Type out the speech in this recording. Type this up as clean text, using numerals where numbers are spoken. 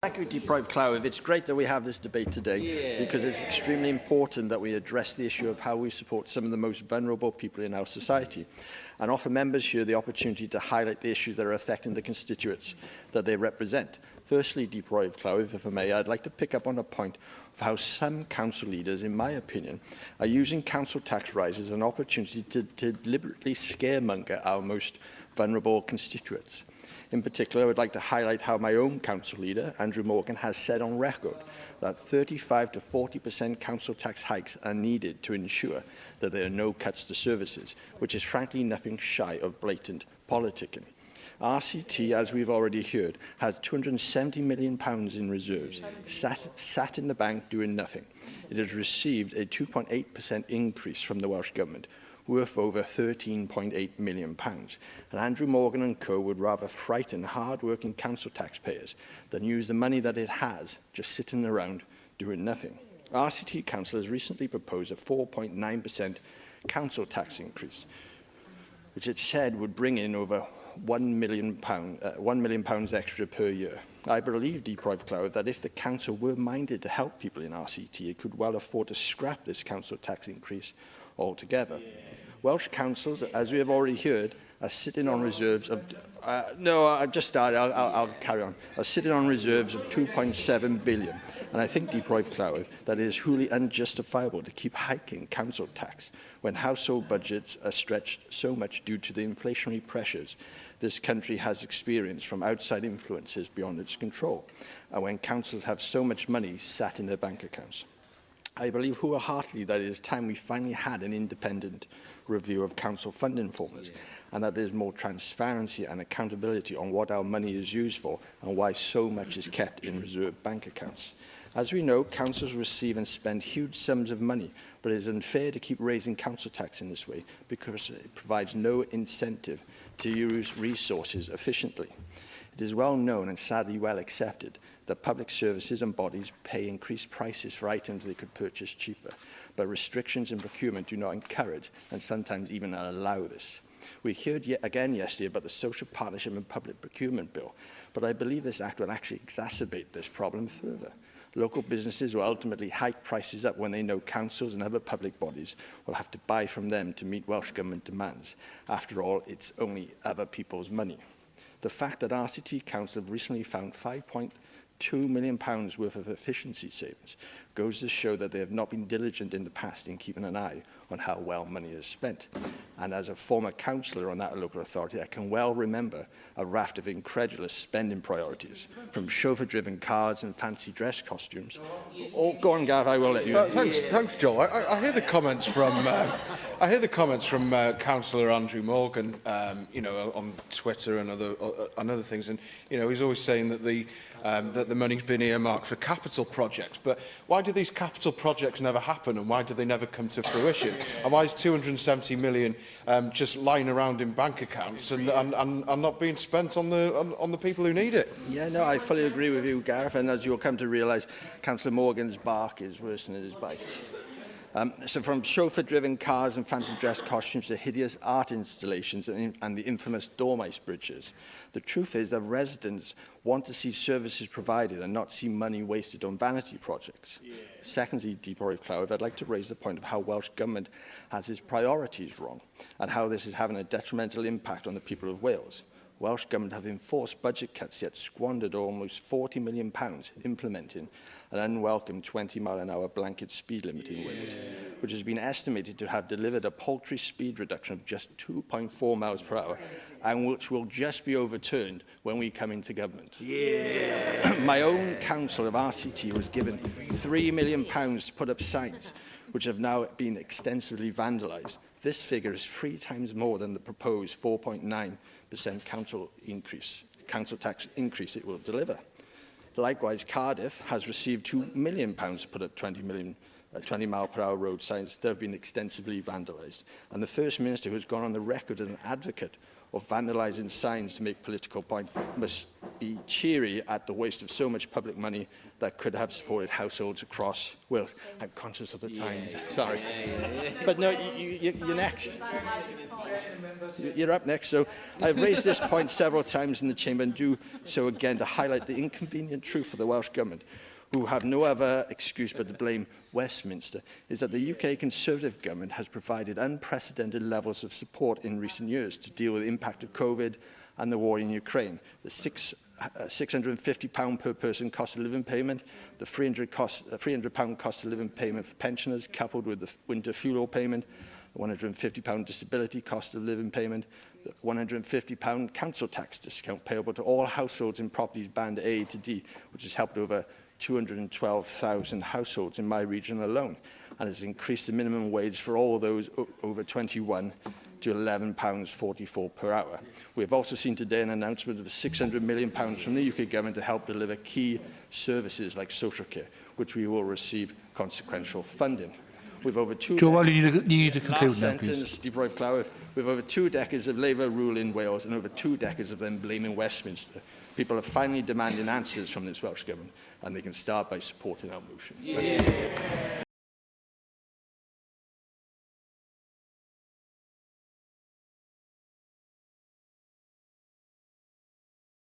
Thank you, Deprived Clough. It's great that we have this debate today because it's extremely important that we address the issue of how we support some of the most vulnerable people in our society and offer members here the opportunity to highlight the issues that are affecting the constituents that they represent. Firstly, Deprived Clough, if I may, I'd like to pick up on a point of how some council leaders, in my opinion, are using council tax rises as an opportunity to deliberately scaremonger our most vulnerable constituents. In particular, I would like to highlight how my own council leader, Andrew Morgan, has said on record that 35 to 40% council tax hikes are needed to ensure that there are no cuts to services, which is frankly nothing shy of blatant politicking. RCT, as we've already heard, has £270 million in reserves, sat in the bank doing nothing. It has received a 2.8% increase from the Welsh Government, worth over £13.8 million. And Andrew Morgan and co would rather frighten hard-working council taxpayers than use the money that it has just sitting around doing nothing. RCT Council has recently proposed a 4.9% council tax increase, which it said would bring in over £1 million extra per year. I believe, Deprived Clough, that if the council were minded to help people in RCT, it could well afford to scrap this council tax increase altogether. Welsh councils, as we have already heard, are sitting on reserves of... I've just started, I'll carry on. Are sitting on reserves of £2.7 billion. And I think, Deprived Clough, that it is wholly unjustifiable to keep hiking council tax when household budgets are stretched so much due to the inflationary pressures this country has experienced from outside influences beyond its control, and when councils have so much money sat in their bank accounts. I believe wholeheartedly that it is time we finally had an independent review of council funding formulas, and that there's more transparency and accountability on what our money is used for and why so much is kept in reserve bank accounts. As we know, councils receive and spend huge sums of money, but it is unfair to keep raising council tax in this way because it provides no incentive to use resources efficiently. It is well known and sadly well accepted that public services and bodies pay increased prices for items they could purchase cheaper, but restrictions in procurement do not encourage and sometimes even allow this. We heard yet again yesterday about the Social Partnership and Public Procurement Bill, but I believe this act will actually exacerbate this problem further. Local businesses will ultimately hike prices up when they know councils and other public bodies will have to buy from them to meet Welsh Government demands. After all, it's only other people's money. The fact that RCT Council have recently found £5.2 million worth of efficiency savings goes to show that they have not been diligent in the past in keeping an eye on how well money is spent. And as a former councillor on that local authority, I can well remember a raft of incredulous spending priorities, from chauffeur-driven cars and fancy dress costumes. Oh, go on, Gav, I will let you. Thanks, Joel. I hear the comments from Councillor Andrew Morgan, on Twitter and other things, and he's always saying that the money's been earmarked for capital projects. But why do these capital projects never happen, and why do they never come to fruition? And why is £270 million just lying around in bank accounts and not being spent on the people who need it? Yeah, no, I fully agree with you, Gareth, and as you'll come to realise, Councillor Morgan's bark is worse than his bite. So from chauffeur-driven cars and fancy dress costumes to hideous art installations and the infamous dormice bridges, the truth is that residents want to see services provided and not see money wasted on vanity projects. Secondly, Deprived Clough, I'd like to raise the point of how Welsh Government has its priorities wrong and how this is having a detrimental impact on the people of Wales. Welsh Government have enforced budget cuts yet squandered almost £40 million implementing an unwelcome 20-mile-an-hour blanket speed limit in Wales, which has been estimated to have delivered a paltry speed reduction of just 2.4 miles per hour, and which will just be overturned when we come into government. My own council of RCT was given £3 million to put up signs, which have now been extensively vandalised. This figure is 3 times more than the proposed 4.9% council tax increase it will deliver. Likewise, Cardiff has received £2 million to put up 20-mile-per-hour road signs that have been extensively vandalised. And the First Minister, who has gone on the record as an advocate or vandalising signs to make political points must be cheery at the waste of so much public money that could have supported households across Wales. I'm conscious of the time, sorry. But no, you're next. You're up next. So I've raised this point several times in the Chamber and do so again to highlight the inconvenient truth for the Welsh Government, who have no other excuse but to blame Westminster, is that the UK Conservative Government has provided unprecedented levels of support in recent years to deal with the impact of COVID and the war in Ukraine. The £650 per person cost of living payment, the £300 cost of living payment for pensioners, coupled with the winter fuel oil payment, the £150 disability cost of living payment, the £150 council tax discount payable to all households in properties band A to D, which has helped over 212,000 households in my region alone, and has increased the minimum wage for all those over 21 to £11.44 per hour. We have also seen today an announcement of £600 million from the UK Government to help deliver key services like social care, which we will receive consequential funding. With over Joel, you need to conclude now, please. With over 2 decades of Labour rule in Wales and over 2 decades of them blaming Westminster, people are finally demanding answers from this Welsh Government, and they can start by supporting our motion.